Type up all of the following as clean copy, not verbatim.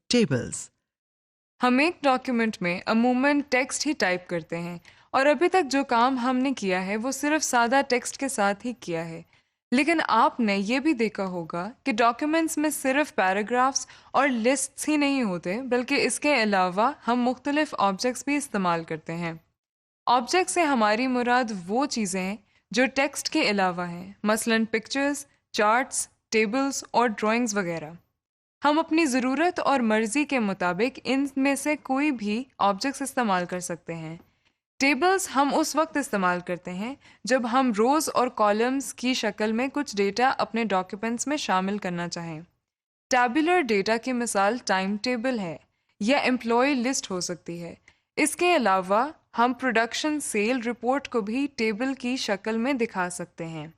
Tables. हम एक document में अमूमन टेक्स्ट ही टाइप करते हैं और अभी तक जो काम हमने किया है वो सिर्फ सादा टेक्स्ट के साथ ही किया है। लेकिन आपने ये भी देखा होगा कि डॉक्यूमेंट्स में सिर्फ पैराग्राफ्स और लिस्ट्स ही नहीं होते, बल्कि इसके अलावा हम मुख्तलिफ ऑब्जेक्ट्स भी इस्तेमाल करते हैं। ऑब्जेक्ट से हमारी मुराद वो चीज़ें हैं जो टेक्स्ट के अलावा हैं, मसलन पिक्चर्स, चार्ट्स, टेबल्स और ड्राइंग्स वगैरह। हम अपनी ज़रूरत और मर्ज़ी के मुताबिक इनमें से कोई भी ऑब्जेक्ट्स इस्तेमाल कर सकते हैं। टेबल्स हम उस वक्त इस्तेमाल करते हैं जब हम रोज़ और कॉलम्स की शक्ल में कुछ डेटा अपने डॉक्यूमेंट्स में शामिल करना चाहें। टैबुलर डेटा की मिसाल टाइम टेबल है या एम्प्लॉय लिस्ट हो सकती है। इसके अलावा हम प्रोडक्शन सेल रिपोर्ट को भी टेबल की शक्ल में दिखा सकते हैं।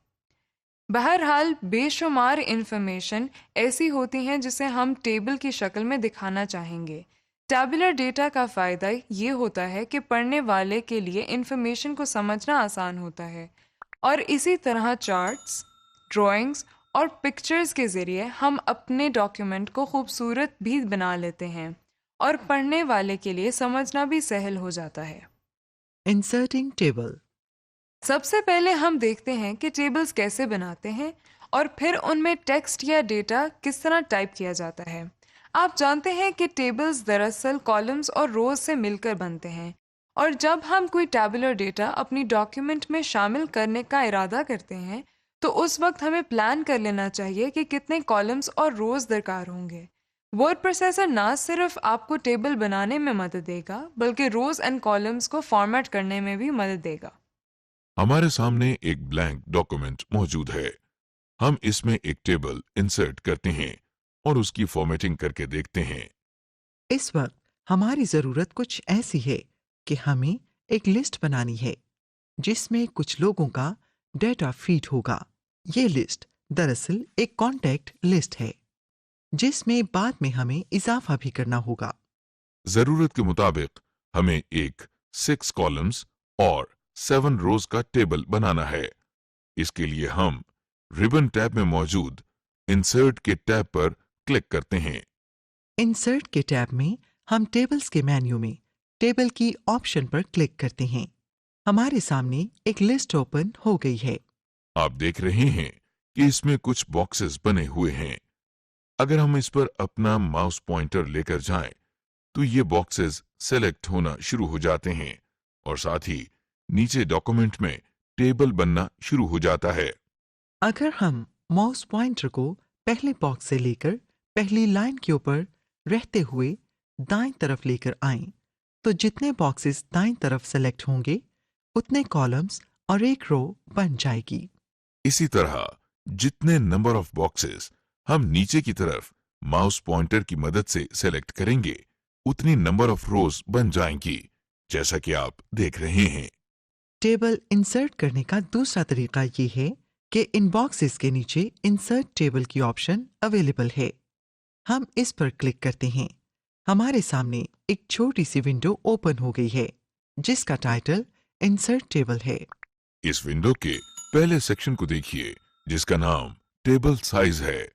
बहरहाल बेशुमार इंफॉर्मेशन ऐसी होती हैं जिसे हम टेबल की शक्ल में दिखाना चाहेंगे। टैबुलर डेटा का फ़ायदा ये होता है कि पढ़ने वाले के लिए इंफॉर्मेशन को समझना आसान होता है, और इसी तरह चार्ट्स, ड्राइंग्स और पिक्चर्स के ज़रिए हम अपने डॉक्यूमेंट को खूबसूरत भी बना लेते हैं और पढ़ने वाले के लिए समझना भी सहल हो जाता है। Inserting table. सबसे पहले हम देखते हैं कि टेबल्स कैसे बनाते हैं और फिर उनमें टेक्स्ट या डेटा किस तरह टाइप किया जाता है। आप जानते हैं कि टेबल्स दरअसल कॉलम्स और रोज से मिलकर बनते हैं, और जब हम कोई टैबुलर डेटा अपनी डॉक्यूमेंट में शामिल करने का इरादा करते हैं तो उस वक्त हमें प्लान कर लेना चाहिए कि कितने कॉलम्स और रोज दरकार होंगे। वर्ड प्रोसेसर ना सिर्फ आपको टेबल बनाने में मदद देगा, बल्कि रोज एंड कॉलम्स को फॉर्मेट करने में भी मदद देगा। हमारे सामने एक ब्लैंक डॉक्यूमेंट मौजूद है। हम इसमें एक टेबल इंसर्ट करते हैं और उसकी फॉर्मेटिंग करके देखते हैं। इस वक्त हमारी ज़रूरत कुछ ऐसी है कि हमें एक लिस्ट बनानी है जिसमें कुछ लोगों का डेटा फीड होगा। ये लिस्ट दरअसल एक कॉन्टैक्ट लिस्ट है जिसमें बाद में हमें इजाफा भी करना होगा। जरूरत के मुताबिक हमें एक 6 कॉलम्स और 7 रोज का टेबल बनाना है। इसके लिए हम रिबन टैब में मौजूद इंसर्ट के टैब पर क्लिक करते हैं। इंसर्ट के टैब में हम टेबल्स के मेन्यू में टेबल की ऑप्शन पर क्लिक करते हैं। हमारे सामने एक लिस्ट ओपन हो गई है। आप देख रहे हैं कि इसमें कुछ बॉक्सेस बने हुए हैं। अगर हम इस पर अपना माउस पॉइंटर लेकर जाएं, तो ये बॉक्सेस सेलेक्ट होना शुरू हो जाते हैं और साथ ही नीचे डॉक्यूमेंट में टेबल बनना शुरू हो जाता है। अगर हम माउस पॉइंटर को पहले बॉक्स से लेकर पहली लाइन के ऊपर रहते हुए दाईं तरफ लेकर आएं, तो जितने बॉक्सेस दाईं तरफ सेलेक्ट होंगे उतने कॉलम्स और एक रो बन जाएगी। इसी तरह जितने नंबर ऑफ बॉक्सेस हम नीचे की तरफ माउस पॉइंटर की मदद से सेलेक्ट करेंगे, उतनी नंबर ऑफ रोज बन जाएंगी, जैसा कि आप देख रहे हैं। टेबल इंसर्ट करने का दूसरा तरीका ये है कि इन बॉक्सेस के नीचे इंसर्ट टेबल की ऑप्शन अवेलेबल है। हम इस पर क्लिक करते हैं। हमारे सामने एक छोटी सी विंडो ओपन हो गई है जिसका टाइटल इंसर्ट टेबल है। इस विंडो के पहले सेक्शन को देखिए, जिसका नाम टेबल साइज है।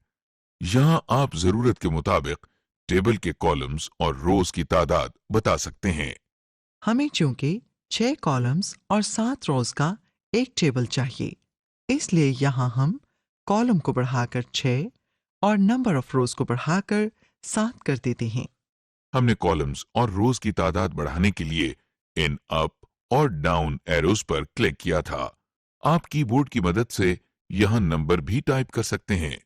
यहाँ आप जरूरत के मुताबिक टेबल के कॉलम्स और रोज की तादाद बता सकते हैं। हमें चूंकि 6 कॉलम्स और 7 रोज का एक टेबल चाहिए, इसलिए यहाँ हम कॉलम को बढ़ाकर 6 और नंबर ऑफ रोज को बढ़ाकर 7 कर देते हैं। हमने कॉलम्स और रोज की तादाद बढ़ाने के लिए इन अप और डाउन एरोज पर क्लिक किया था। आप कीबोर्ड की मदद से यहाँ नंबर भी टाइप कर सकते हैं।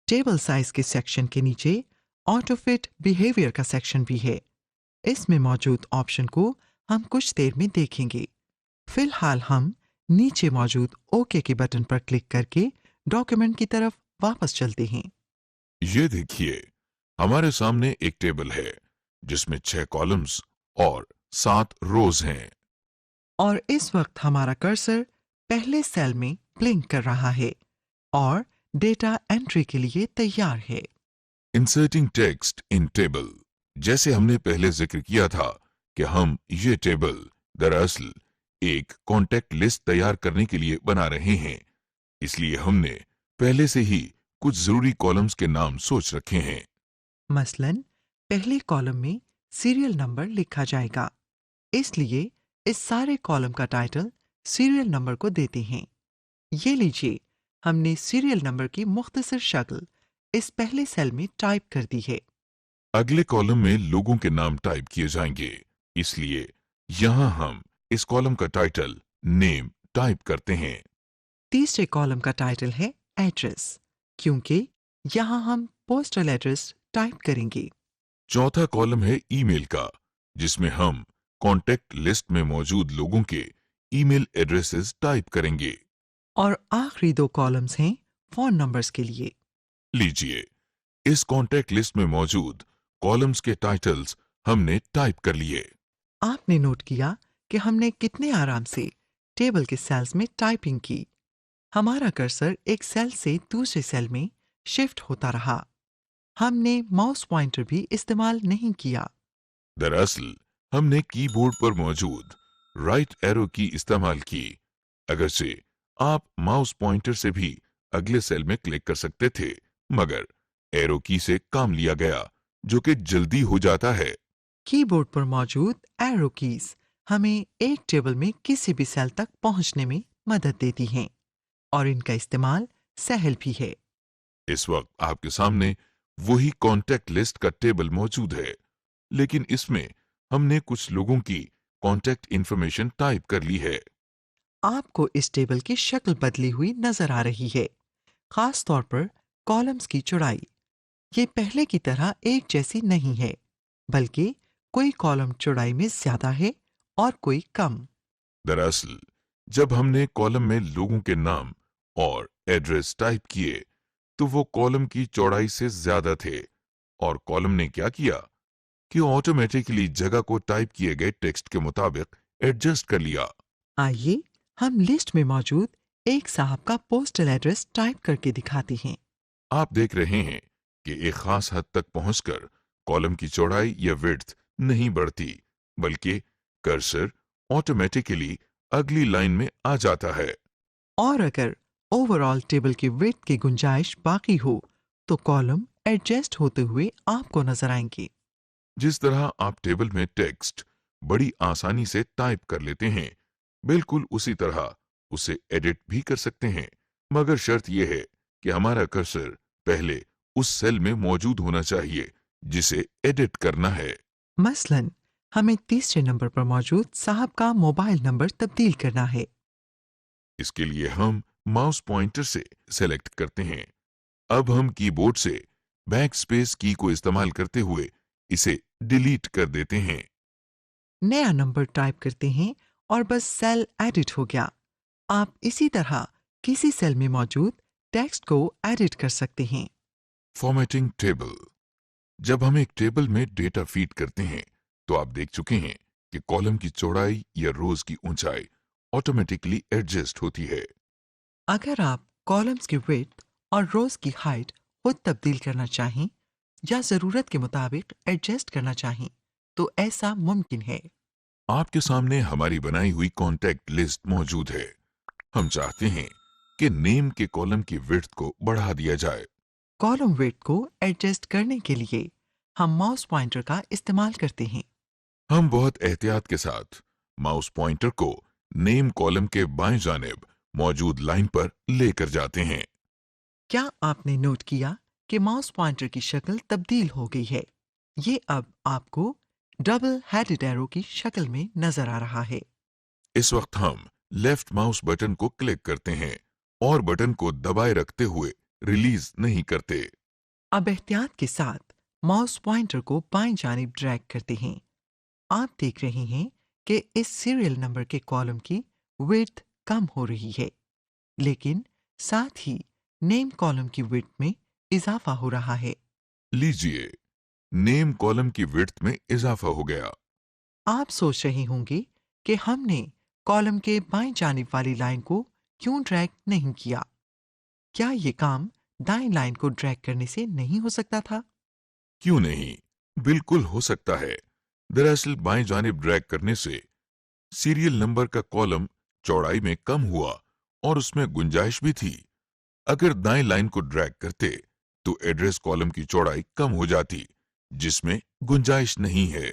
टेबल साइज के सेक्शन के नीचे ऑटोफिट बिहेवियर का सेक्शन भी है। इसमें मौजूद ऑप्शन को हम कुछ देर में देखेंगे। फिलहाल हम नीचे मौजूद ओके के बटन पर क्लिक करके डॉक्यूमेंट की तरफ वापस चलते हैं। ये देखिए, हमारे सामने एक टेबल है जिसमें 6 कॉलम्स और 7 रोज हैं। और इस वक्त हमारा कर्सर पहले सेल में ब्लिंक कर रहा है और डेटा एंट्री के लिए तैयार है। Inserting text in table. जैसे हमने पहले जिक्र किया था कि हम ये टेबल दरअसल एक कॉन्टेक्ट लिस्ट तैयार करने के लिए बना रहे हैं, इसलिए हमने पहले से ही कुछ जरूरी कॉलम्स के नाम सोच रखे हैं। मसलन पहले कॉलम में सीरियल नंबर लिखा जाएगा, इसलिए इस सारे कॉलम का टाइटल सीरियल नंबर को देते हैं। ये लीजिए, हमने सीरियल नंबर की मुख्तसर शक्ल इस पहले सेल में टाइप कर दी है। अगले कॉलम में लोगों के नाम टाइप किए जाएंगे, इसलिए यहाँ हम इस कॉलम का टाइटल नेम टाइप करते हैं। तीसरे कॉलम का टाइटल है एड्रेस, क्योंकि यहाँ हम पोस्टल एड्रेस टाइप करेंगे। चौथा कॉलम है ईमेल का, जिसमें हम कॉन्टेक्ट लिस्ट में मौजूद लोगों के ईमेल एड्रेसेस टाइप करेंगे। और आखिरी दो कॉलम्स हैं फोन नंबर्स के लिए। लीजिए, इस कॉन्टेक्ट लिस्ट में मौजूद कॉलम्स के टाइटल्स हमने टाइप कर लिए। आपने नोट किया कि हमने कितने आराम से टेबल के सेल्स में टाइपिंग की। हमारा कर्सर एक सेल से दूसरे सेल में शिफ्ट होता रहा। हमने माउस पॉइंटर भी इस्तेमाल नहीं किया। दरअसल हमने कीबोर्ड पर मौजूद राइट एरो की इस्तेमाल की। अगरचे आप माउस पॉइंटर से भी अगले सेल में क्लिक कर सकते थे, मगर एरो की से काम लिया गया, जो कि जल्दी हो जाता है। कीबोर्ड पर मौजूद एरो कीज हमें एक टेबल में किसी भी सेल तक पहुंचने में मदद देती हैं और इनका इस्तेमाल सहल भी है। इस वक्त आपके सामने वही कॉन्टेक्ट लिस्ट का टेबल मौजूद है, लेकिन इसमें हमने कुछ लोगों की कॉन्टेक्ट इंफॉर्मेशन टाइप कर ली है। आपको इस टेबल की शक्ल बदली हुई नजर आ रही है, खास तौर पर कॉलम्स की चौड़ाई। ये पहले की तरह एक जैसी नहीं है, बल्कि कोई कॉलम चौड़ाई में ज्यादा है और कोई कम। दरअसल जब हमने कॉलम में लोगों के नाम और एड्रेस टाइप किए, तो वो कॉलम की चौड़ाई से ज्यादा थे, और कॉलम ने क्या किया कि ऑटोमेटिकली जगह को टाइप किए गए टेक्स्ट के मुताबिक एडजस्ट कर लिया। आइए हम लिस्ट में मौजूद एक साहब का पोस्टल एड्रेस टाइप करके दिखाते हैं। आप देख रहे हैं कि एक खास हद तक पहुंचकर कॉलम की चौड़ाई या विड्थ नहीं बढ़ती, बल्कि कर्सर ऑटोमेटिकली अगली लाइन में आ जाता है। और अगर ओवरऑल टेबल की विड्थ की गुंजाइश बाकी हो, तो कॉलम एडजस्ट होते हुए आपको नजर आएंगे। जिस तरह आप टेबल में टेक्स्ट बड़ी आसानी से टाइप कर लेते हैं, बिल्कुल उसी तरह उसे एडिट भी कर सकते हैं, मगर शर्त यह है कि हमारा कर्सर पहले उस सेल में मौजूद होना चाहिए जिसे एडिट करना है। मसलन हमें तीसरे नंबर पर मौजूद साहब का मोबाइल नंबर तब्दील करना है। इसके लिए हम माउस पॉइंटर से सेलेक्ट करते हैं। अब हम कीबोर्ड से बैक स्पेस की को इस्तेमाल करते हुए इसे डिलीट कर देते हैं। नया नंबर टाइप करते हैं और बस सेल एडिट हो गया। आप इसी तरह किसी सेल में मौजूद टेक्स्ट को एडिट कर सकते हैं। Formatting table. जब हम एक टेबल में डेटा फीड करते हैं, तो आप देख चुके हैं कि कॉलम की चौड़ाई या रोज की ऊंचाई ऑटोमेटिकली एडजस्ट होती है। अगर आप कॉलम्स की विड्थ और रोज की हाइट खुद तब्दील करना चाहें या ज़रूरत के मुताबिक एडजस्ट करना चाहें, तो ऐसा मुमकिन है। आपके सामने हमारी बनाई हुई कॉन्टेक्ट लिस्ट मौजूद है। हम चाहते हैं कि नेम के कॉलम की विड्थ को बढ़ा दिया जाए। कॉलम विड्थ को एडजस्ट करने के लिए हम माउस पॉइंटर का इस्तेमाल करते हैं। हम बहुत एहतियात के साथ माउस पॉइंटर को नेम कॉलम के बाएं जानिब मौजूद लाइन पर लेकर जाते हैं। क्या आपने नोट किया कि माउस पॉइंटर की शक्ल तब्दील हो गई है? ये अब आपको डबल हेडेड एरो की शक्ल में नजर आ रहा है। इस वक्त हम लेफ्ट माउस बटन को क्लिक करते हैं और बटन को दबाए रखते हुए रिलीज नहीं करते। अब एहतियात के साथ माउस पॉइंटर को बाएं जानिब ड्रैग करते हैं। आप देख रहे हैं कि इस सीरियल नंबर के कॉलम की विड्थ कम हो रही है, लेकिन साथ ही नेम कॉलम की विड्थ में इजाफा हो रहा है। लीजिए, नेम कॉलम की विड्थ में इजाफा हो गया। आप सोच रहे होंगे कि हमने कॉलम के बाएं जानिब वाली लाइन को क्यों ड्रैग नहीं किया। क्या ये काम दाएं लाइन को ड्रैग करने से नहीं हो सकता था? क्यों नहीं, बिल्कुल हो सकता है। दरअसल बाएं जानिब ड्रैग करने से सीरियल नंबर का कॉलम चौड़ाई में कम हुआ और उसमें गुंजाइश भी थी। अगर दाएं लाइन को ड्रैग करते तो एड्रेस कॉलम की चौड़ाई कम हो जाती, जिसमें गुंजाइश नहीं है।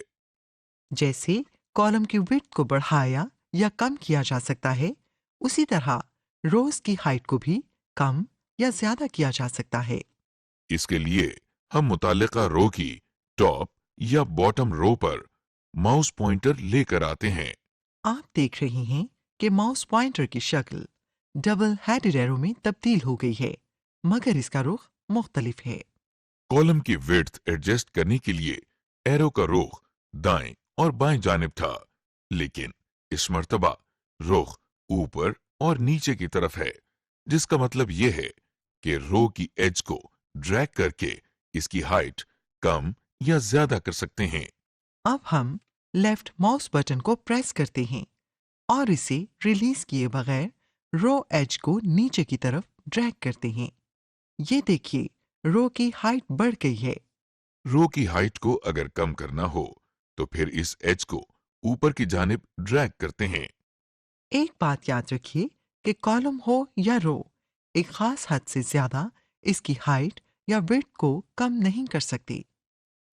जैसे कॉलम की विड्थ को बढ़ाया या कम किया जा सकता है, उसी तरह रोज की हाइट को भी कम या ज्यादा किया जा सकता है। इसके लिए हम मुतालिका रो की टॉप या बॉटम रो पर माउस पॉइंटर लेकर आते हैं। आप देख रहे हैं कि माउस पॉइंटर की शक्ल डबल हेडेड एरो में तब्दील हो गई है, मगर इसका रुख मुख्तलिफ है। कॉलम की विड्थ एडजस्ट करने के लिए एरो का रुख दाएं और बाएं जानिब था, लेकिन इस मर्तबा रुख ऊपर और नीचे की तरफ है, जिसका मतलब यह है कि रो की एज को ड्रैग करके इसकी हाइट कम या ज्यादा कर सकते हैं। अब हम लेफ्ट माउस बटन को प्रेस करते हैं और इसे रिलीज किए बगैर रो एज को नीचे की तरफ ड्रैग करते हैं। ये देखिए, रो की हाइट बढ़ गई है। रो की हाइट को अगर कम करना हो तो फिर इस एज को ऊपर की जानिब ड्रैग करते हैं। एक बात याद रखिए कि कॉलम हो या रो, एक खास हद से ज्यादा इसकी हाइट या विड्थ को कम नहीं कर सकते,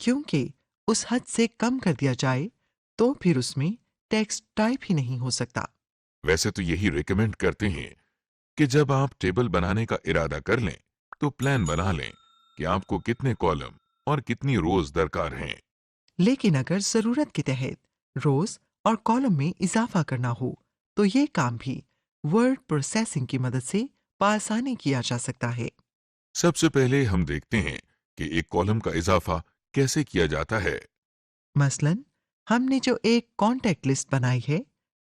क्योंकि उस हद से कम कर दिया जाए तो फिर उसमें टेक्स्ट टाइप ही नहीं हो सकता। वैसे तो यही रिकमेंड करते हैं कि जब आप टेबल बनाने का इरादा कर लें तो प्लान बना लें कि आपको कितने कॉलम और कितनी रोज दरकार हैं। लेकिन अगर जरूरत के तहत रोज और कॉलम में इजाफा करना हो तो ये काम भी वर्ड प्रोसेसिंग की मदद से बआसानी किया जा सकता है। सबसे पहले हम देखते हैं कि एक कॉलम का इजाफा कैसे किया जाता है। मसलन, हमने जो एक कॉन्टैक्ट लिस्ट बनाई है,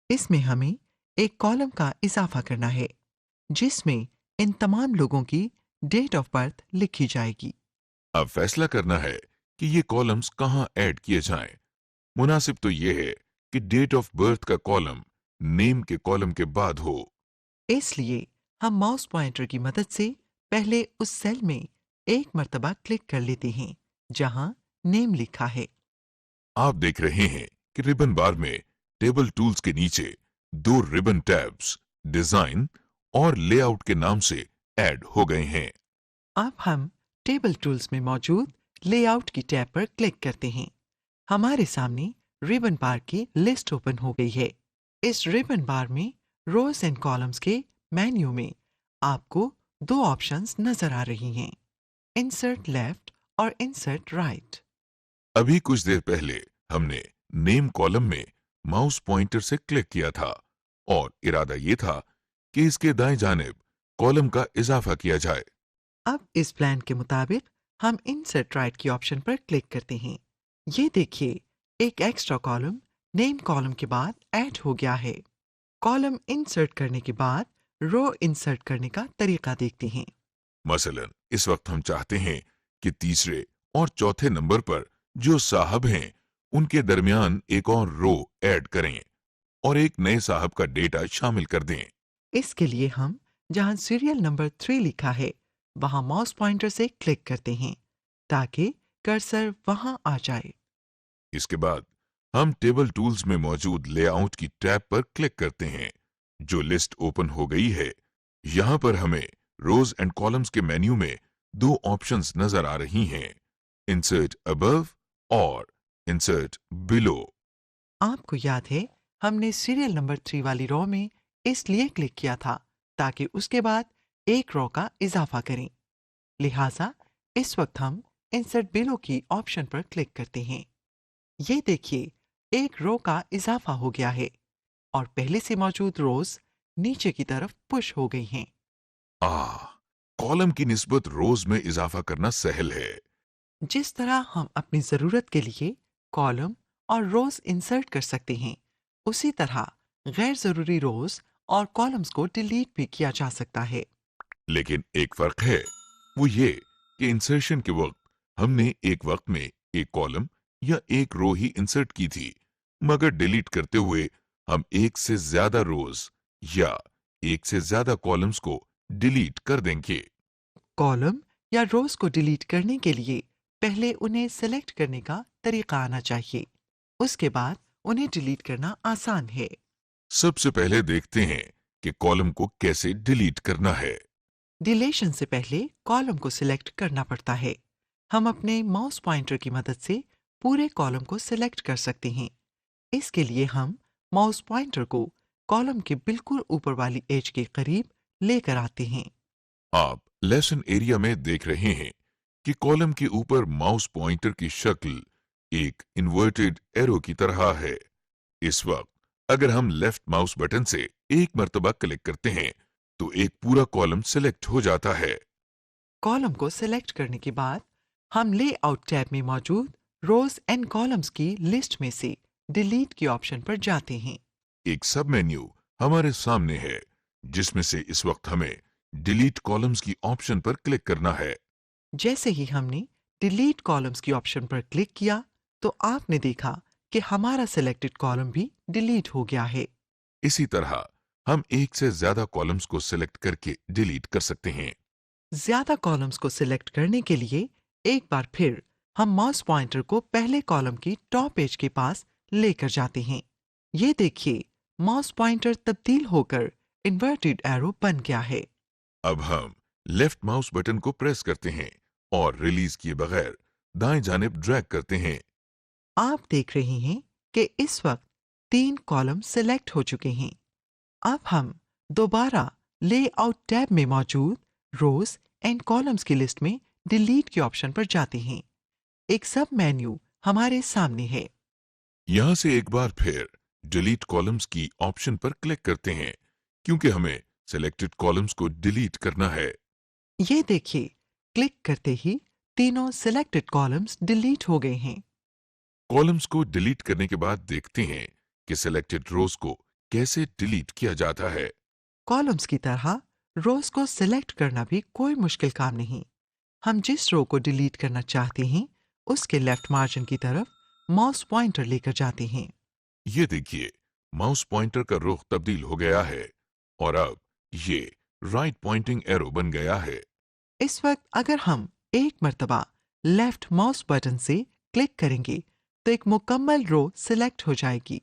इसमें हमें एक कॉलम का इजाफा करना है जिसमें इन तमाम लोगों की डेट ऑफ बर्थ लिखी जाएगी। अब फैसला करना है कि ये कॉलम्स कहाँ ऐड किए जाएं। मुनासिब तो ये है कि डेट ऑफ बर्थ का कॉलम नेम के कॉलम के बाद हो। इसलिए हम माउस पॉइंटर की मदद से पहले उस सेल में एक मर्तबा क्लिक कर लेते हैं जहां नेम लिखा है। आप देख रहे हैं कि रिबन बार में टेबल टूल्स के नीचे दो रिबन टैब्स डिजाइन और लेआउट के नाम से ऐड हो गए हैं। अब हम टेबल टूल्स में मौजूद लेआउट की टैब पर क्लिक करते हैं। हमारे सामने रिबन बार की लिस्ट ओपन हो गई है। इस रिबन बार में रोज एंड कॉलम्स के मेन्यू में आपको दो ऑप्शंस नजर आ रही हैं, इंसर्ट लेफ्ट और इंसर्ट राइट। अभी कुछ देर पहले हमने नेम कॉलम में माउस पॉइंटर से क्लिक किया था और इरादा ये था कि इसके दाएं जानिब कॉलम का इजाफा किया जाए। अब इस प्लान के मुताबिक हम इंसर्ट राइट की ऑप्शन पर क्लिक करते हैं। ये देखिए, एक एक्स्ट्रा कॉलम नेम कॉलम के बाद ऐड हो गया है। कॉलम इंसर्ट करने के बाद रो इंसर्ट करने का तरीका देखते हैं। मसलन इस वक्त हम चाहते हैं कि तीसरे और चौथे नंबर पर जो साहब हैं उनके दरमियान एक और रो ऐड करें और एक नए साहब का डेटा शामिल कर दें। इसके लिए हम जहां सीरियल नंबर 3 लिखा है वहां माउस पॉइंटर से क्लिक करते हैं ताकि कर्सर वहां आ जाए। इसके बाद हम टेबल टूल्स में मौजूद लेआउट की टैब पर क्लिक करते हैं। जो लिस्ट ओपन हो गई है, यहाँ पर हमें रोज एंड कॉलम्स के मेन्यू में दो ऑप्शंस नजर आ रही हैं, इंसर्ट अबव और इंसर्ट बिलो। आपको याद है, हमने सीरियल नंबर 3 वाली रो में इसलिए क्लिक किया था ताकि उसके बाद एक रो का इजाफा करें। लिहाजा इस वक्त हम इंसर्ट बिलो की ऑप्शन पर क्लिक करते हैं। ये देखिए, एक रो का इजाफा हो गया है और पहले से मौजूद रोज नीचे की तरफ पुश हो गई हैं। कॉलम की निस्बत रोज में इजाफा करना सहल है। जिस तरह हम अपनी जरूरत के लिए कॉलम और रोज इंसर्ट कर सकते हैं, उसी तरह गैर जरूरी रोज और कॉलम्स को डिलीट भी किया जा सकता है। लेकिन एक फर्क है, वो ये कि इंसर्शन के वक्त हमने एक वक्त में एक कॉलम या एक रो ही इंसर्ट की थी, मगर डिलीट करते हुए हम एक से ज्यादा रोज या एक से ज्यादा कॉलम्स को डिलीट कर देंगे। कॉलम या रोज को डिलीट करने के लिए पहले उन्हें सेलेक्ट करने का तरीका आना चाहिए। उसके बाद उन्हें डिलीट करना आसान है। सबसे पहले देखते हैं कि कॉलम को कैसे डिलीट करना है। डिलीशन से पहले कॉलम को सिलेक्ट करना पड़ता है। हम अपने माउस पॉइंटर की मदद से पूरे कॉलम को सिलेक्ट कर सकते हैं। इसके लिए हम माउस पॉइंटर को कॉलम के बिल्कुल ऊपर वाली एज के करीब लेकर आते हैं। आप लेसन एरिया में देख रहे हैं कि कॉलम के ऊपर माउस पॉइंटर की शक्ल एक इन्वर्टेड एरो की तरह है। इस वक्त अगर हम लेफ्ट माउस बटन से एक मर्तबा क्लिक करते हैं तो एक पूरा कॉलम सिलेक्ट हो जाता है। कॉलम को सिलेक्ट करने के बाद हम लेआउट टैब में मौजूद रोज एंड कॉलम्स की लिस्ट में से डिलीट के ऑप्शन पर जाते हैं। एक सब मेन्यू हमारे सामने है जिसमें से इस वक्त हमें डिलीट कॉलम्स की ऑप्शन पर क्लिक करना है। जैसे ही हमने डिलीट कॉलम्स की ऑप्शन पर क्लिक किया तो आपने देखा कि हमारा सिलेक्टेड कॉलम भी डिलीट हो गया है। इसी तरह हम एक से ज्यादा कॉलम्स को सिलेक्ट करके डिलीट कर सकते हैं। ज्यादा कॉलम्स को सिलेक्ट करने के लिए एक बार फिर हम माउस पॉइंटर को पहले कॉलम की टॉप एज के पास लेकर जाते हैं। ये देखिए, माउस पॉइंटर तब्दील होकर इन्वर्टेड एरो बन गया है। अब हम लेफ्ट माउस बटन को प्रेस करते हैं और रिलीज किए बगैर दाएं जानिब ड्रैग करते हैं। आप देख रहे हैं कि इस वक्त 3 कॉलम सिलेक्ट हो चुके हैं। अब हम दोबारा लेआउट टैब में मौजूद रोज एंड कॉलम्स की लिस्ट में डिलीट के ऑप्शन पर जाते हैं। एक सब मेन्यू हमारे सामने है। यहां से एक बार फिर डिलीट कॉलम्स की ऑप्शन पर क्लिक करते हैं क्योंकि हमें सिलेक्टेड कॉलम्स को डिलीट करना है। ये देखिए, क्लिक करते ही तीनों सिलेक्टेड कॉलम्स डिलीट हो गए हैं। कॉलम्स को डिलीट करने के बाद देखते हैं कि सिलेक्टेड रोज को कैसे डिलीट किया जाता है। कॉलम्स की तरह रोज को सिलेक्ट करना भी कोई मुश्किल काम नहीं। हम जिस रो को डिलीट करना चाहते हैं उसके लेफ्ट मार्जिन की तरफ माउस पॉइंटर लेकर जाते हैं। ये देखिए, माउस पॉइंटर का रुख तब्दील हो गया है और अब ये राइट पॉइंटिंग एरो बन गया है। इस वक्त अगर हम एक मर्तबा लेफ्ट माउस बटन से क्लिक करेंगे तो एक मुकम्मल रो सिलेक्ट हो जाएगी।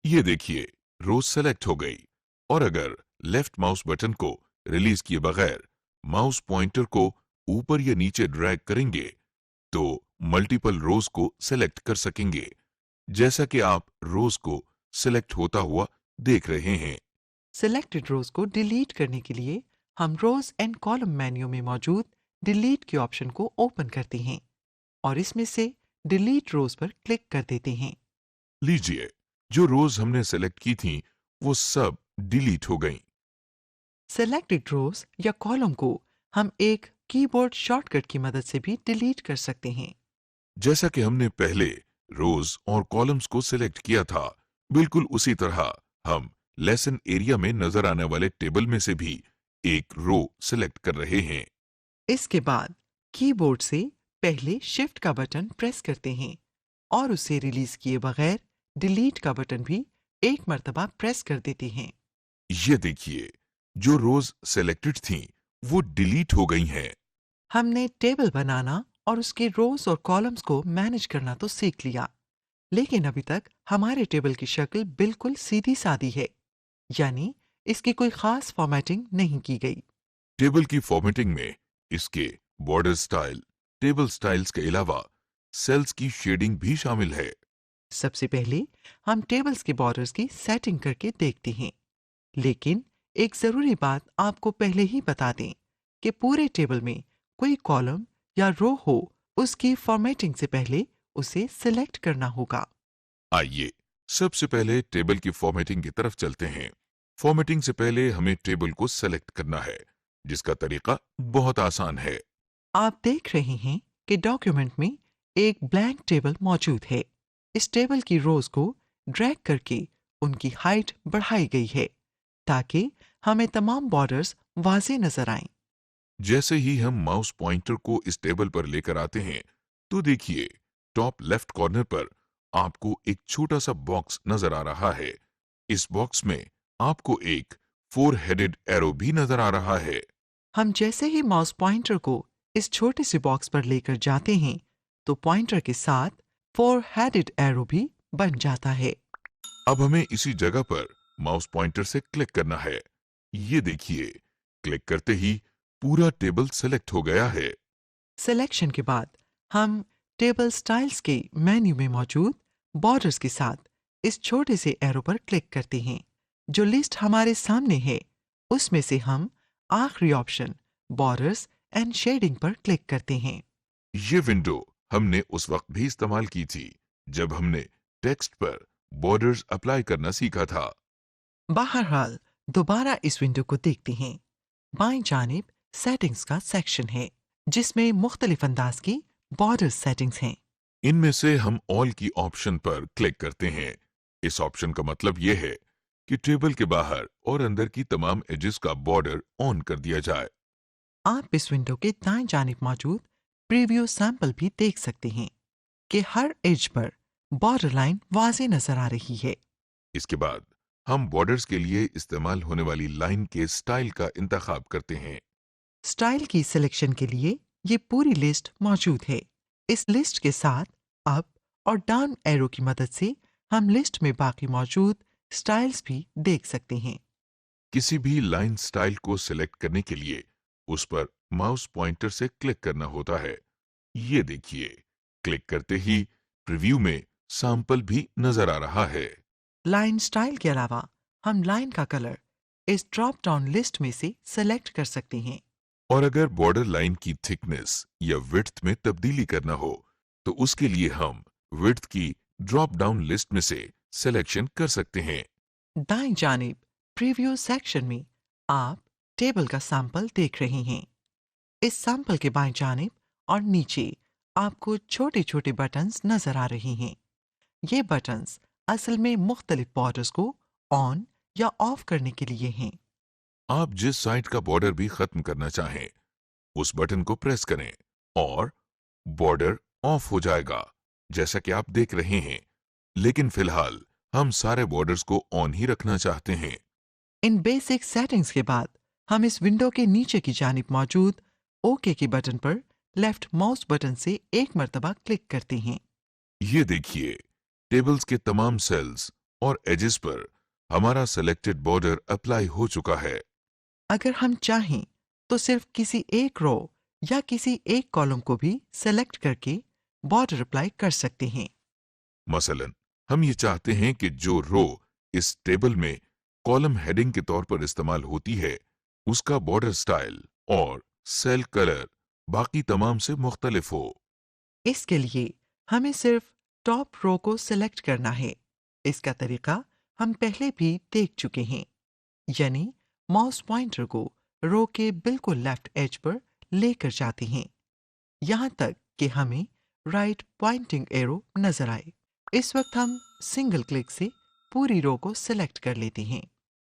ये देखिए, रो सेलेक्ट हो गई और अगर लेफ्ट माउस बटन को रिलीज किए बगैर माउस पॉइंटर को ऊपर या नीचे ड्रैग करेंगे तो मल्टीपल रोज को सेलेक्ट कर सकेंगे, जैसा कि आप रोज को सिलेक्ट होता हुआ देख रहे हैं। सिलेक्टेड रोज को डिलीट करने के लिए हम रोज एंड कॉलम मेन्यू में मौजूद डिलीट के ऑप्शन को ओपन करते हैं और इसमें से डिलीट रोज पर क्लिक कर देते हैं। लीजिए, जो रोज हमने सेलेक्ट की थी वो सब डिलीट हो गईं। सेलेक्टेड रोज या कॉलम को हम एक कीबोर्ड शॉर्टकट की मदद से भी डिलीट कर सकते हैं। जैसा कि हमने पहले रोज और कॉलम्स को सिलेक्ट किया था, बिल्कुल उसी तरह हम लेसन एरिया में नजर आने वाले टेबल में से भी एक रो सिलेक्ट कर रहे हैं। इसके बाद कीबोर्ड से पहले शिफ्ट का बटन प्रेस करते हैं और उसे रिलीज किए बगैर डिलीट का बटन भी एक मर्तबा प्रेस कर देते हैं। ये देखिए, जो रोज सेलेक्टेड थीं वो डिलीट हो गई हैं। हमने टेबल बनाना और उसके रोज और कॉलम्स को मैनेज करना तो सीख लिया, लेकिन अभी तक हमारे टेबल की शक्ल बिल्कुल सीधी सादी है, यानी इसकी कोई खास फॉर्मेटिंग नहीं की गई। टेबल की फॉर्मेटिंग में इसके बॉर्डर स्टाइल, टेबल स्टाइल्स के अलावा सेल्स की शेडिंग भी शामिल है। सबसे पहले हम टेबल्स के बॉर्डर्स की सेटिंग करके देखते हैं, लेकिन एक जरूरी बात आपको पहले ही बता दें कि पूरे टेबल में कोई कॉलम या रो हो उसकी फॉर्मेटिंग से पहले उसे सिलेक्ट करना होगा। आइए सबसे पहले टेबल की फॉर्मेटिंग की तरफ चलते हैं। फॉर्मेटिंग से पहले हमें टेबल को सेलेक्ट करना है, जिसका तरीका बहुत आसान है। आप देख रहे हैं कि डॉक्यूमेंट में एक ब्लैंक टेबल मौजूद है। इस टेबल की रोज को ड्रैग करके उनकी हाइट बढ़ाई गई है ताकि हमें तमाम बॉर्डर्स वाज़ेह नजर आएं। जैसे ही हम माउस पॉइंटर को इस टेबल पर लेकर आते हैं तो देखिए, टॉप लेफ्ट कॉर्नर पर आपको एक छोटा सा बॉक्स नजर आ रहा है। इस बॉक्स में आपको एक 4 हेडेड एरो भी नजर आ रहा है। हम जैसे ही माउस पॉइंटर को इस छोटे से बॉक्स पर लेकर जाते हैं तो पॉइंटर के साथ 4 हेडेड एरो भी बन जाता है। अब हमें इसी जगह पर माउस पॉइंटर से क्लिक करना है। ये देखिए, क्लिक करते ही पूरा टेबल सेलेक्ट हो गया है। सिलेक्शन के बाद हम टेबल स्टाइल्स के मेन्यू में मौजूद बॉर्डर्स के साथ इस छोटे से एरो पर क्लिक करते हैं। जो लिस्ट हमारे सामने है उसमें से हम आखिरी ऑप्शन बॉर्डर्स एंड शेडिंग पर क्लिक करते हैं। ये विंडो हमने उस वक्त भी इस्तेमाल की थी जब हमने टेक्स्ट पर बॉर्डर्स अप्लाई करना सीखा था। बहरहाल दोबारा इस विंडो को देखते हैं। बाईं जानिब सेटिंग्स का सेक्शन है जिसमें मुख्तलिफ अंदाज की बॉर्डर सेटिंग्स हैं। इनमें से हम ऑल की ऑप्शन पर क्लिक करते हैं। इस ऑप्शन का मतलब यह है कि टेबल के बाहर और अंदर की तमाम एजेस का बॉर्डर ऑन कर दिया जाए। आप इस विंडो के दाएं जानिब मौजूद प्रीव्यू सैंपल भी देख सकते हैं कि हर एज पर बॉर्डर लाइन वाज़ेह नजर आ रही है। इसके बाद हम बॉर्डर्स के लिए इस्तेमाल होने वाली लाइन के स्टाइल का इंतखाब करते हैं। स्टाइल की सिलेक्शन के लिए ये पूरी लिस्ट मौजूद है। इस लिस्ट के साथ अप और डाउन एरो की मदद से हम लिस्ट में बाकी मौजूद स्टाइल्स भी देख सकते हैं। किसी भी लाइन स्टाइल को सिलेक्ट करने के लिए उस पर माउस पॉइंटर से क्लिक करना होता है। ये देखिए, क्लिक करते ही प्रीव्यू में सैंपल भी नजर आ रहा है। लाइन स्टाइल के अलावा हम लाइन का कलर इस ड्रॉप डाउन लिस्ट में से सेलेक्ट कर सकते हैं। और अगर बॉर्डर लाइन की थिकनेस या विड्थ में तब्दीली करना हो तो उसके लिए हम विड्थ की ड्रॉप डाउन लिस्ट में से सिलेक्शन कर सकते हैं। दाईं जानिब प्रीव्यू सेक्शन में आप टेबल का सैंपल देख रहे हैं। इस सैंपल के बाएं जानिब और नीचे आपको छोटे छोटे बटन्स नजर आ रहे हैं। ये बटन्स असल में मुख्तलिफ बॉर्डर्स को ऑन या ऑफ करने के लिए हैं। आप जिस साइड का बॉर्डर भी खत्म करना चाहें उस बटन को प्रेस करें और बॉर्डर ऑफ हो जाएगा, जैसा कि आप देख रहे हैं। लेकिन फिलहाल हम सारे बॉर्डर्स को ऑन ही रखना चाहते हैं। इन बेसिक सेटिंग्स के बाद हम इस विंडो के नीचे की जानिब मौजूद ओके के बटन पर लेफ्ट माउस बटन से एक मर्तबा क्लिक करते हैं। ये देखिए, टेबल्स के तमाम सेल्स और एजेस पर हमारा सेलेक्टेड बॉर्डर अप्लाई हो चुका है। अगर हम चाहें तो सिर्फ किसी एक रो या किसी एक कॉलम को भी सेलेक्ट करके बॉर्डर अप्लाई कर सकते हैं। मसलन हम ये चाहते हैं कि जो रो इस टेबल में कॉलम हेडिंग के तौर पर इस्तेमाल होती है उसका बॉर्डर स्टाइल और सेल कलर बाकी तमाम से मुख्तलिफ हो। इसके लिए हमें सिर्फ टॉप रो को सेलेक्ट करना है। इसका तरीका हम पहले भी देख चुके हैं, यानी माउस पॉइंटर को रो के बिल्कुल लेफ्ट एज पर लेकर जाते हैं यहाँ तक कि हमें राइट पॉइंटिंग एरो नजर आए। इस वक्त हम सिंगल क्लिक से पूरी रो को सेलेक्ट कर लेते हैं।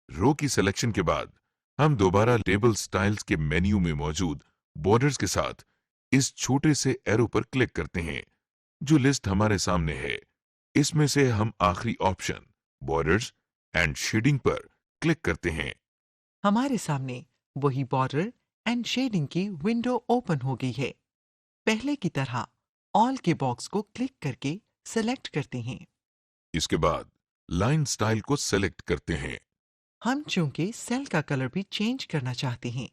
रो की सिलेक्शन के बाद हम दोबारा टेबल स्टाइल्स के मेन्यू में मौजूद बॉर्डर्स के साथ इस छोटे से एरो पर क्लिक करते हैं जो लिस्ट हमारे सामने है। इसमें से हम आखिरी ऑप्शन बॉर्डर्स एंड शेडिंग पर क्लिक करते हैं। हमारे सामने वही बॉर्डर एंड शेडिंग की विंडो ओपन हो गई है। पहले की तरह ऑल के बॉक्स को क्लिक करके सेलेक्ट करते हैं। इसके बाद लाइन स्टाइल को सेलेक्ट करते हैं। हम चूंकि सेल का कलर भी चेंज करना चाहते हैं,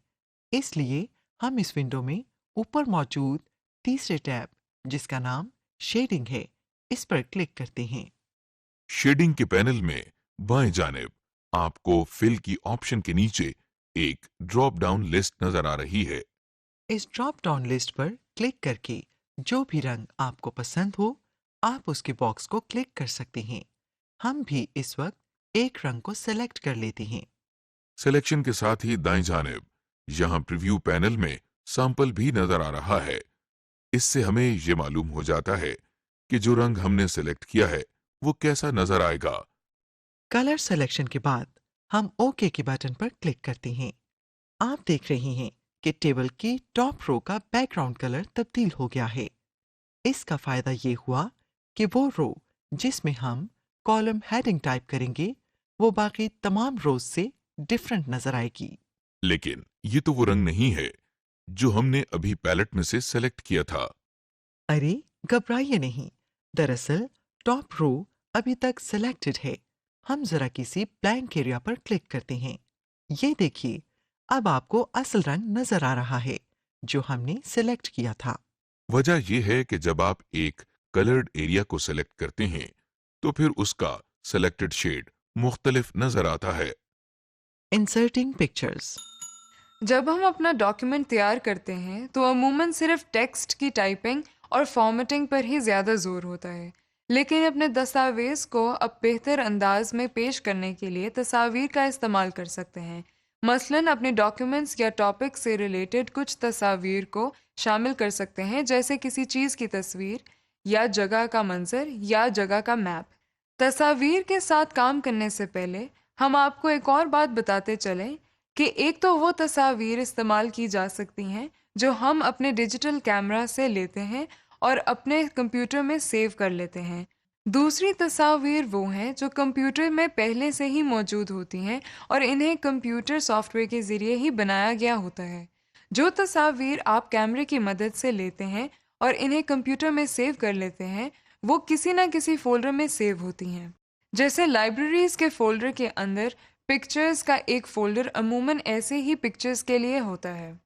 इसलिए हम इस विंडो में ऊपर मौजूद तीसरे टैब जिसका नाम शेडिंग है इस पर क्लिक करते हैं। शेडिंग के पैनल में बाएं जानिब आपको फिल की ऑप्शन के नीचे एक ड्रॉप डाउन लिस्ट नजर आ रही है। इस ड्रॉप डाउन लिस्ट पर क्लिक करके जो भी रंग आपको पसंद हो आप उसके बॉक्स को क्लिक कर सकते हैं। हम भी इस वक्त एक रंग को सेलेक्ट कर लेते हैं। सिलेक्शन के साथ ही दाएं जानिब यहां प्रीव्यू पैनल में सैंपल भी नजर आ रहा है। इससे हमें ये मालूम हो जाता है कि जो रंग हमने सेलेक्ट किया है वो कैसा नजर आएगा। कलर सिलेक्शन के बाद हम ओके के बटन पर क्लिक करते हैं। आप देख रहे हैं कि टेबल की टॉप रो का बैकग्राउंड कलर तब्दील हो गया है। इसका फायदा ये हुआ कि वो रो जिसमें हम कॉलम हेडिंग टाइप करेंगे वो बाकी तमाम रोज से डिफरेंट नजर आएगी। लेकिन ये तो वो रंग नहीं है जो हमने अभी पैलेट में से सेलेक्ट किया था। अरे घबराइए नहीं, दरअसल टॉप रो अभी तक सिलेक्टेड है। हम जरा किसी ब्लैंक एरिया पर क्लिक करते हैं। ये देखिए, अब आपको असल रंग नजर आ रहा है जो हमने सिलेक्ट किया था। वजह यह है कि जब आप एक कलर्ड एरिया को सेलेक्ट करते हैं तो फिर उसका सेलेक्टेड शेड मुख्तलिफ नजर आता है। Inserting pictures. जब हम अपना डॉक्यूमेंट तैयार करते हैं तो अमूमन सिर्फ टेक्स्ट की टाइपिंग और फॉर्मेटिंग पर ही ज़्यादा जोर होता है, लेकिन अपने दस्तावेज़ को अब बेहतर अंदाज में पेश करने के लिए तस्वीर का इस्तेमाल कर सकते हैं। मसलन अपने डॉक्यूमेंट्स या टॉपिक से रिलेटेड कुछ तस्वीर को शामिल कर सकते हैं, जैसे किसी चीज़ की तस्वीर या जगह का मंजर या जगह का मैप। तस्वीर के साथ काम करने से पहले हम आपको एक और बात बताते चलें कि एक तो वो तस्वीर इस्तेमाल की जा सकती हैं जो हम अपने डिजिटल कैमरा से लेते हैं और अपने कंप्यूटर में सेव कर लेते हैं। दूसरी तस्वीर वो हैं जो कंप्यूटर में पहले से ही मौजूद होती हैं और इन्हें कंप्यूटर सॉफ्टवेयर के ज़रिए ही बनाया गया होता है। जो तस्वीर आप कैमरे की मदद से लेते हैं और इन्हें कंप्यूटर में सेव कर लेते हैं, वो किसी ना किसी फ़ोल्डर में सेव होती हैं। जैसे लाइब्रेरीज़ के फ़ोल्डर के अंदर पिक्चर्स का एक फ़ोल्डर अमूमन ऐसे ही पिक्चर्स के लिए होता है।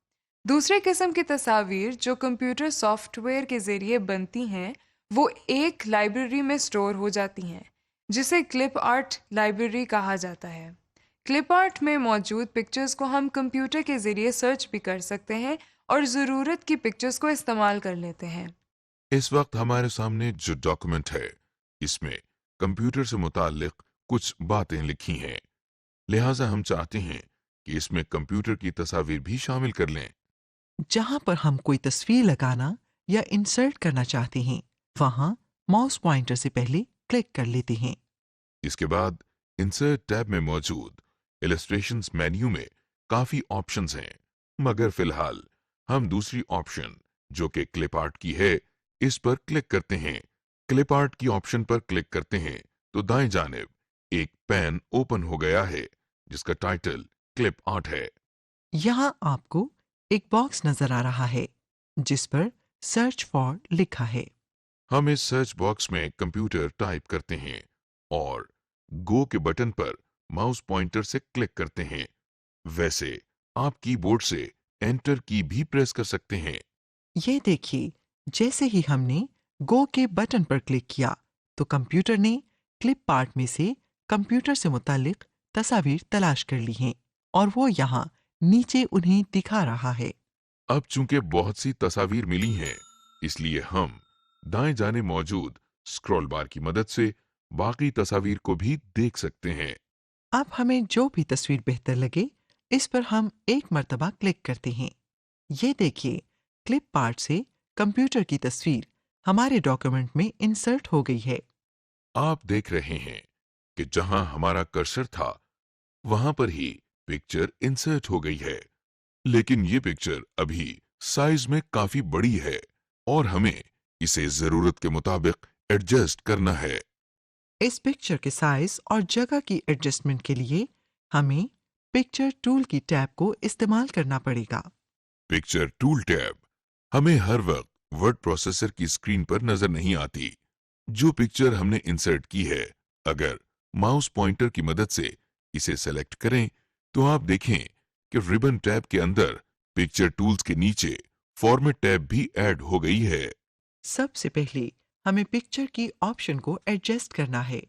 दूसरे किस्म की तस्वीर जो कंप्यूटर सॉफ्टवेयर के ज़रिए बनती हैं, वो एक लाइब्रेरी में स्टोर हो जाती हैं, जिसे क्लिप आर्ट लाइब्रेरी कहा जाता है। क्लिप आर्ट में मौजूद पिक्चर्स को हम कंप्यूटर के ज़रिए सर्च भी कर सकते हैं और ज़रूरत की पिक्चर्स को इस्तेमाल कर लेते हैं। इस वक्त हमारे सामने जो डॉक्यूमेंट है इसमें कंप्यूटर से मुताल्लिक कुछ बातें लिखी हैं, लिहाजा हम चाहते हैं कि इसमें कंप्यूटर की तस्वीर भी शामिल कर लें। जहां पर हम कोई तस्वीर लगाना या इंसर्ट करना चाहते हैं, वहां माउस पॉइंटर से पहले क्लिक कर लेते हैं। इसके बाद इंसर्ट टैब में मौजूद इलस्ट्रेशंस मेन्यू में काफी ऑप्शंस हैं, मगर फिलहाल हम दूसरी ऑप्शन जो कि क्लिप आर्ट की है इस पर क्लिक करते हैं। क्लिप आर्ट की ऑप्शन पर क्लिक करते हैं तो दाएं जानिब एक पैन ओपन हो गया है जिसका टाइटल क्लिप आर्ट है। यहां आपको एक बॉक्स नजर आ रहा है जिस पर सर्च फॉर लिखा है। हम इस सर्च बॉक्स में कंप्यूटर टाइप करते हैं और गो के बटन पर माउस पॉइंटर से क्लिक करते हैं। वैसे आप कीबोर्ड से एंटर की भी प्रेस कर सकते हैं। ये देखिए, जैसे ही हमने गो के बटन पर क्लिक किया तो कंप्यूटर ने क्लिप आर्ट में से कंप्यूटर से मुतालिक तस्वीर तलाश कर ली हैं और वो यहाँ नीचे उन्हें दिखा रहा है। अब चूंकि बहुत सी तस्वीर मिली हैं, इसलिए हम दाएं जाने मौजूद स्क्रॉल बार की मदद से बाकी तस्वीर को भी देख सकते हैं। अब हमें जो भी तस्वीर बेहतर लगे इस पर हम एक मर्तबा क्लिक करते हैं। ये देखिए, क्लिप आर्ट से कंप्यूटर की तस्वीर हमारे डॉक्यूमेंट में इंसर्ट हो गई है। आप देख रहे हैं कि जहां हमारा कर्सर था वहां पर ही पिक्चर इंसर्ट हो गई है, लेकिन ये पिक्चर अभी साइज में काफी बड़ी है और हमें इसे जरूरत के मुताबिक एडजस्ट करना है। इस पिक्चर के साइज और जगह की एडजस्टमेंट के लिए हमें पिक्चर टूल की टैब को इस्तेमाल करना पड़ेगा। पिक्चर टूल टैब हमें हर वक्त वर्ड प्रोसेसर की स्क्रीन पर नजर नहीं आती। जो पिक्चर हमने इंसर्ट की है, अगर माउस पॉइंटर की मदद से इसे सेलेक्ट करें तो आप देखें कि रिबन टैब के अंदर पिक्चर टूल्स के नीचे फॉर्मेट टैब भी ऐड हो गई है। सबसे पहले हमें पिक्चर की ऑप्शन को एडजस्ट करना है।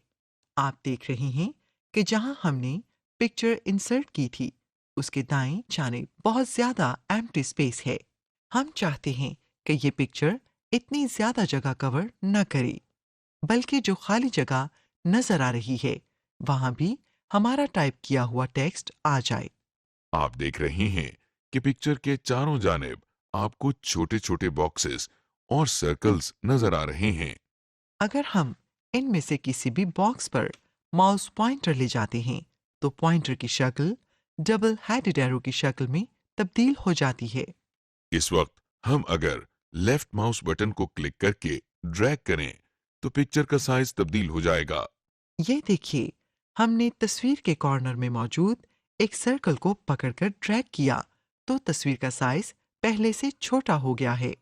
आप देख रहे हैं कि जहां हमने पिक्चर इंसर्ट की थी उसके दाएं जानिब बहुत ज्यादा एम्प्टी स्पेस है। हम चाहते हैं कि ये पिक्चर इतनी ज्यादा जगह कवर न करे, बल्कि जो खाली जगह नजर आ रही है वहां भी हमारा टाइप किया हुआ टेक्स्ट आ जाए। आप देख रहे हैं कि पिक्चर के चारों जानिब आपको छोटे छोटे बॉक्सेस और सर्कल्स नजर आ रहे हैं। अगर हम इनमें से किसी भी बॉक्स पर माउस पॉइंटर ले जाते हैं तो पॉइंटर की शक्ल डबल हेडेड एरो की शक्ल में तब्दील हो जाती है। इस वक्त हम अगर लेफ्ट माउस बटन को क्लिक करके ड्रैग करें तो पिक्चर का साइज तब्दील हो जाएगा। ये देखिए, हमने तस्वीर के कॉर्नर में मौजूद एक सर्कल को पकड़कर ड्रैग किया तो तस्वीर का साइज पहले से छोटा हो गया है।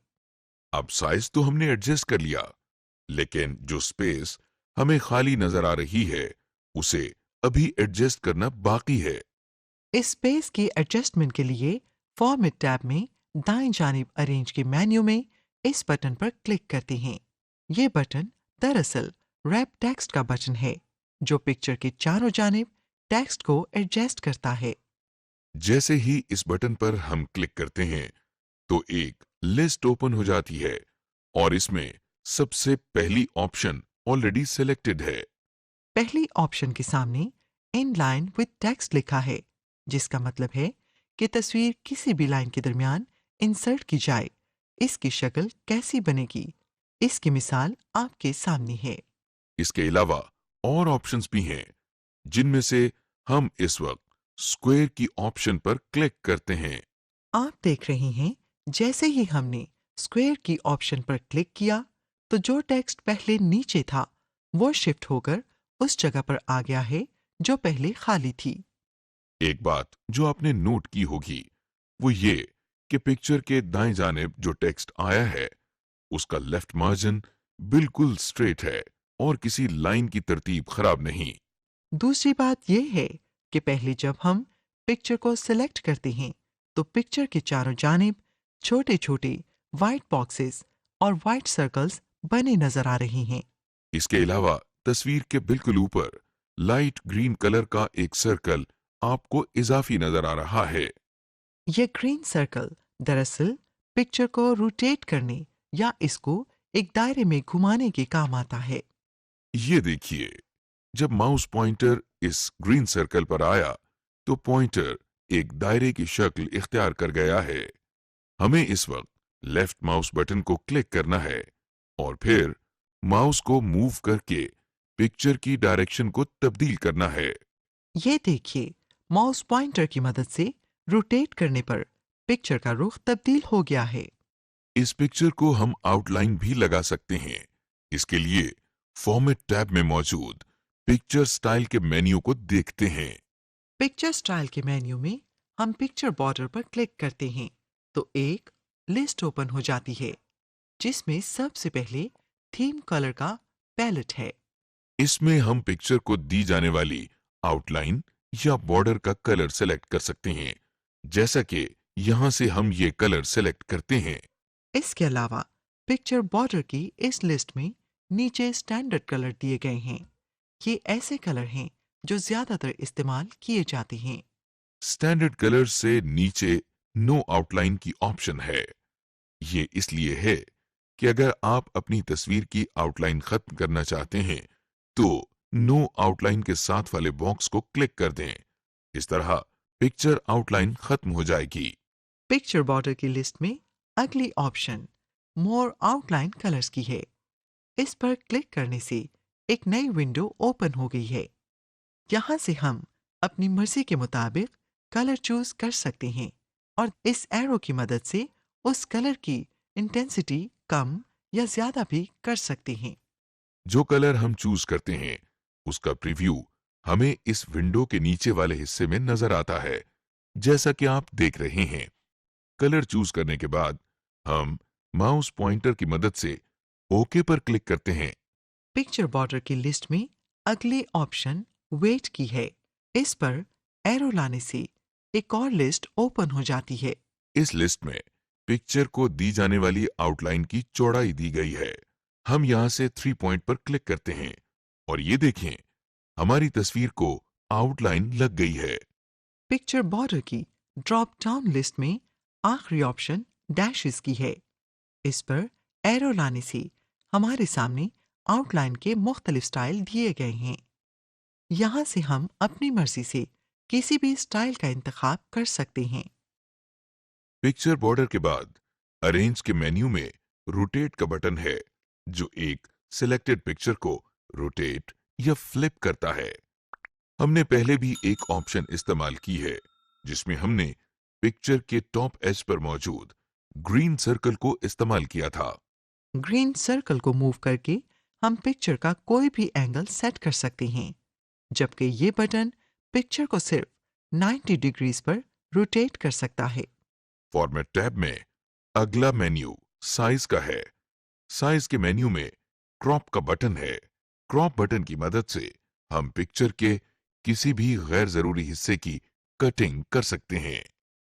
अब साइज तो हमने एडजस्ट कर लिया, लेकिन जो स्पेस हमें खाली नजर आ रही है उसे अभी एडजस्ट करना बाकी है। इस स्पेस की एडजस्टमेंट के लिए फॉर्मेट टैब में दाएं जानिब अरेंज के मेन्यू में इस बटन पर क्लिक करते हैं। ये बटन दरअसल रैप टेक्स्ट का बटन है जो पिक्चर के चारों जानिब टेक्स्ट को एडजस्ट करता है। जैसे ही इस बटन पर हम क्लिक करते हैं तो एक लिस्ट ओपन हो जाती है और इसमें सबसे पहली ऑप्शन ऑलरेडी सिलेक्टेड है। पहली ऑप्शन के सामने इन लाइन विद टेक्स्ट लिखा है, जिसका मतलब है कि तस्वीर किसी भी लाइन के दरमियान इंसर्ट की जाए। इसकी शक्ल कैसी बनेगी, इसकी मिसाल आपके सामने है। इसके अलावा और ऑप्शंस भी हैं जिनमें से हम इस वक्त स्क्वायर की ऑप्शन पर क्लिक करते हैं। आप देख रहे हैं जैसे ही हमने स्क्वायर की ऑप्शन पर क्लिक किया तो जो टेक्स्ट पहले नीचे था वो शिफ्ट होकर उस जगह पर आ गया है जो पहले खाली थी। एक बात जो आपने नोट की होगी वो ये कि पिक्चर के दाएं जानिब जो टेक्स्ट आया है उसका लेफ्ट मार्जिन बिल्कुल स्ट्रेट है और किसी लाइन की तरतीब खराब नहीं। दूसरी बात यह है कि पहले जब हम पिक्चर को सिलेक्ट करते हैं तो पिक्चर के चारों जानिब छोटे छोटे वाइट बॉक्सेस और वाइट सर्कल्स बने नजर आ रहे हैं। इसके अलावा तस्वीर के बिल्कुल ऊपर लाइट ग्रीन कलर का एक सर्कल आपको इजाफी नजर आ रहा है। यह ग्रीन सर्कल दरअसल पिक्चर को रोटेट करने या इसको एक दायरे में घुमाने के काम आता है। ये देखिए, जब माउस पॉइंटर इस ग्रीन सर्कल पर आया तो पॉइंटर एक दायरे की शक्ल इख्तियार कर गया है। हमें इस वक्त लेफ्ट माउस बटन को क्लिक करना है और फिर माउस को मूव करके पिक्चर की डायरेक्शन को तब्दील करना है। ये देखिए, माउस पॉइंटर की मदद से रोटेट करने पर पिक्चर का रुख तब्दील हो गया है। इस पिक्चर को हम आउटलाइन भी लगा सकते हैं। इसके लिए फॉर्मेट टैब में मौजूद पिक्चर स्टाइल के मेन्यू को देखते हैं। पिक्चर स्टाइल के मेन्यू में हम पिक्चर बॉर्डर पर क्लिक करते हैं तो एक लिस्ट ओपन हो जाती है जिसमें सबसे पहले थीम कलर का पैलेट है। इसमें हम पिक्चर को दी जाने वाली आउटलाइन या बॉर्डर का कलर सेलेक्ट कर सकते हैं, जैसा कि यहां से हम ये कलर सेलेक्ट करते हैं। इसके अलावा पिक्चर बॉर्डर की इस लिस्ट में नीचे स्टैंडर्ड कलर दिए गए हैं। ये ऐसे कलर हैं जो ज्यादातर इस्तेमाल किए जाते हैं। स्टैंडर्ड कलर से नीचे नो आउटलाइन की ऑप्शन है। ये इसलिए है कि अगर आप अपनी तस्वीर की आउटलाइन खत्म करना चाहते हैं तो नो आउटलाइन के साथ वाले बॉक्स को क्लिक कर दें। इस तरह पिक्चर आउटलाइन खत्म हो जाएगी। पिक्चर बॉर्डर की लिस्ट में अगली ऑप्शन मोर आउटलाइन कलर्स की है। इस पर क्लिक करने से एक नई विंडो ओपन हो गई है। यहाँ से हम अपनी मर्जी के मुताबिक कलर चूज कर सकते हैं और इस एरो की मदद से उस कलर की इंटेंसिटी कम या ज्यादा भी कर सकते हैं। जो कलर हम चूज करते हैं उसका प्रीव्यू हमें इस विंडो के नीचे वाले हिस्से में नजर आता है, जैसा कि आप देख रहे हैं। कलर चूज करने के बाद हम माउस पॉइंटर की मदद से ओके पर क्लिक करते हैं। पिक्चर बॉर्डर की लिस्ट में अगली ऑप्शन वेट की है। इस पर एरो लाने से एक और लिस्ट ओपन हो जाती है। इस लिस्ट में पिक्चर को दी जाने वाली आउटलाइन की चौड़ाई दी गई है। हम यहां से 3 पॉइंट पर क्लिक करते हैं और ये देखें, हमारी तस्वीर को आउटलाइन लग गई है। पिक्चर बॉर्डर की ड्रॉप डाउन लिस्ट में आखिरी ऑप्शन डैशेस की है। इस पर एरो लाने से हमारे सामने आउटलाइन के मुख्तलिफ स्टाइल दिए गए हैं। यहाँ से हम अपनी मर्जी से किसी भी स्टाइल का इंतखाब कर सकते हैं। पिक्चर बॉर्डर के बाद अरेंज के मेन्यू में रोटेट का बटन है जो एक सिलेक्टेड पिक्चर को रोटेट या फ्लिप करता है। हमने पहले भी एक ऑप्शन इस्तेमाल की है जिसमें हमने पिक्चर के टॉप एज पर मौजूद ग्रीन सर्कल को इस्तेमाल किया था। ग्रीन सर्कल को मूव करके हम पिक्चर का कोई भी एंगल सेट कर सकते हैं, जबकि ये बटन पिक्चर को सिर्फ 90 डिग्रीज पर रोटेट कर सकता है। फॉर्मेट टैब में अगला मेन्यू साइज का है। साइज के मेन्यू में क्रॉप का बटन है। क्रॉप बटन की मदद से हम पिक्चर के किसी भी गैर जरूरी हिस्से की कटिंग कर सकते हैं।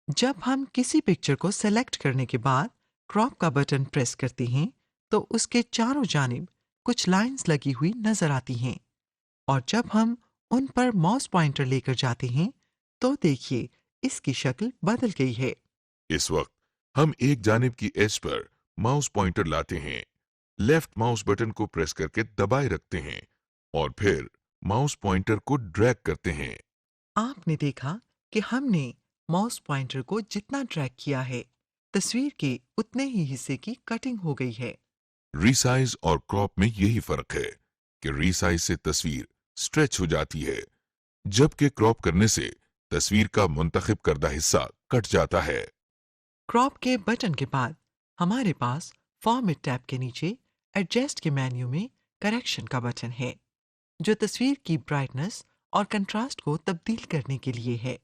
जब हम किसी पिक्चर को सेलेक्ट करने के बाद क्रॉप का बटन प्रेस करते हैं तो उसके चारों जानिब कुछ लाइंस लगी हुई नजर आती हैं और जब हम उन पर माउस पॉइंटर लेकर जाते हैं तो देखिए इसकी शक्ल बदल गई है। इस वक्त हम एक जानिब की एज पर माउस पॉइंटर लाते हैं, लेफ्ट माउस बटन को प्रेस करके दबाए रखते हैं और फिर माउस पॉइंटर को ड्रैग करते हैं। आपने देखा कि हमने माउस पॉइंटर को जितना ड्रैग किया है तस्वीर के उतने ही हिस्से की कटिंग हो गई है। रीसाइज और क्रॉप में यही फर्क है कि रीसाइज से तस्वीर स्ट्रेच हो जाती है, जबकि क्रॉप करने से तस्वीर का मुंतखब करदा हिस्सा कट जाता है। क्रॉप के बटन के बाद हमारे पास फॉर्मेट टैब के नीचे एडजस्ट के मेन्यू में करेक्शन का बटन है जो तस्वीर की ब्राइटनेस और कंट्रास्ट को तब्दील करने के लिए है।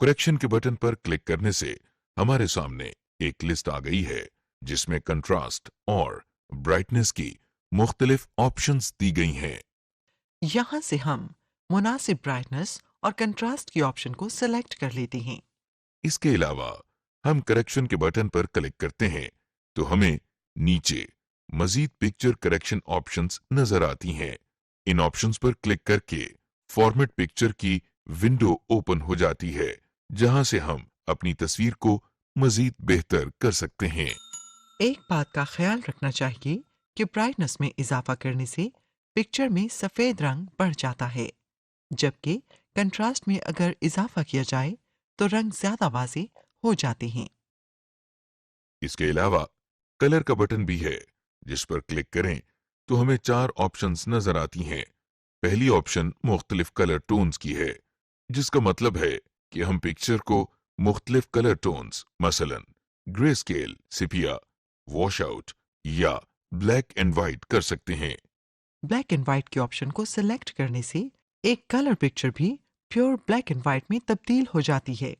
करेक्शन के बटन पर क्लिक करने से हमारे सामने एक लिस्ट आ गई है जिसमें कंट्रास्ट और ब्राइटनेस की मुख्तलिफ ऑप्शंस दी गई हैं। यहाँ से हम मुनासिब ब्राइटनेस और कंट्रास्ट की ऑप्शन को सेलेक्ट कर लेते हैं। इसके अलावा हम करेक्शन के बटन पर क्लिक करते हैं तो हमें नीचे मजीद पिक्चर करेक्शन ऑप्शंस नजर आती हैं। इन ऑप्शंस पर क्लिक करके फॉर्मेट पिक्चर की विंडो ओपन हो जाती है जहां से हम अपनी तस्वीर को मजीद बेहतर कर सकते हैं। एक बात का ख्याल रखना चाहिए कि ब्राइटनेस में इजाफा करने से पिक्चर में सफ़ेद रंग बढ़ जाता है, जबकि कंट्रास्ट में अगर इजाफा किया जाए तो रंग ज्यादा वाज़ेह हो जाते हैं। इसके अलावा कलर का बटन भी है जिस पर क्लिक करें तो हमें 4 ऑप्शंस नजर आती हैं। पहली ऑप्शन मुख्तलिफ कलर टोन्स की है, जिसका मतलब है कि हम पिक्चर को मुख्तलिफ कलर टोन्स मसलन ग्रे स्केल, सिपिया, वॉश आउट या ब्लैक एंड वाइट कर सकते हैं। ब्लैक एंड वाइट के ऑप्शन को सेलेक्ट करने से एक कलर पिक्चर भी प्योर ब्लैक एंड वाइट में तब्दील हो जाती है।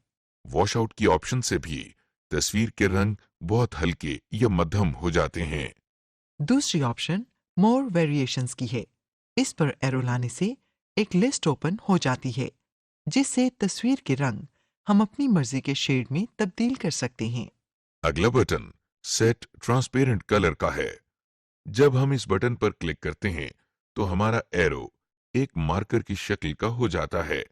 वॉश आउट की ऑप्शन से भी तस्वीर के रंग बहुत हल्के या मध्यम हो जाते हैं। दूसरी ऑप्शन मोर वेरिएशंस की है। इस पर एरो लाने से एक लिस्ट ओपन हो जाती है जिससे तस्वीर के रंग हम अपनी मर्जी के शेड में तब्दील कर सकते हैं। अगला बटन सेट ट्रांसपेरेंट कलर का है। जब हम इस बटन पर क्लिक करते हैं तो हमारा एरो एक मार्कर की शक्ल का हो जाता है।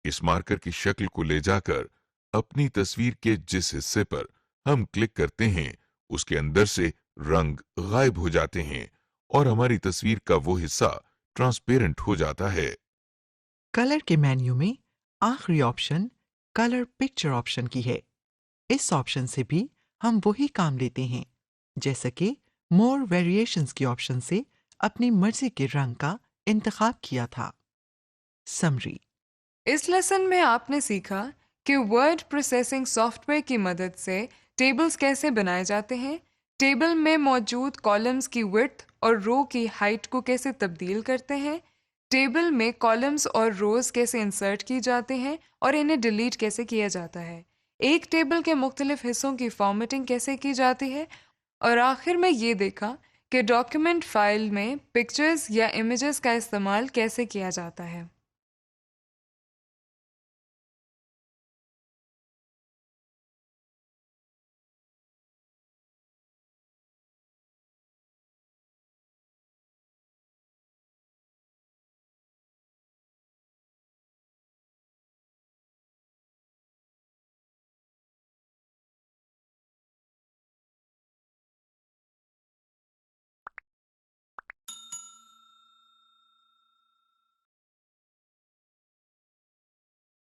इस मार्कर की शक्ल को ले जाकर अपनी तस्वीर के जिस हिस्से पर हम क्लिक करते हैं उसके अंदर से रंग गायब हो जाते हैं और हमारी तस्वीर का वो हिस्सा ट्रांसपेरेंट हो जाता है। कलर के मेन्यू में आखिरी ऑप्शन कलर पिक्चर ऑप्शन की है। इस ऑप्शन से भी हम वही काम लेते हैं जैसे कि मोर वेरिएशंस की ऑप्शन से अपनी मर्जी के रंग का इंतखाब किया था। समरी। इस लेसन में आपने सीखा कि वर्ड प्रोसेसिंग सॉफ्टवेयर की मदद से टेबल्स कैसे बनाए जाते हैं, टेबल में मौजूद कॉलम्स की विड्थ और रो की हाइट को कैसे तब्दील करते हैं, टेबल में कॉलम्स और रोज कैसे इंसर्ट की जाते हैं और इन्हें डिलीट कैसे किया जाता है, एक टेबल के मुख्तलिफ हिस्सों की फॉर्मेटिंग कैसे की जाती है, और आखिर में ये देखा कि डॉक्यूमेंट फाइल में पिक्चर्स या इमेजेस का इस्तेमाल कैसे किया जाता है।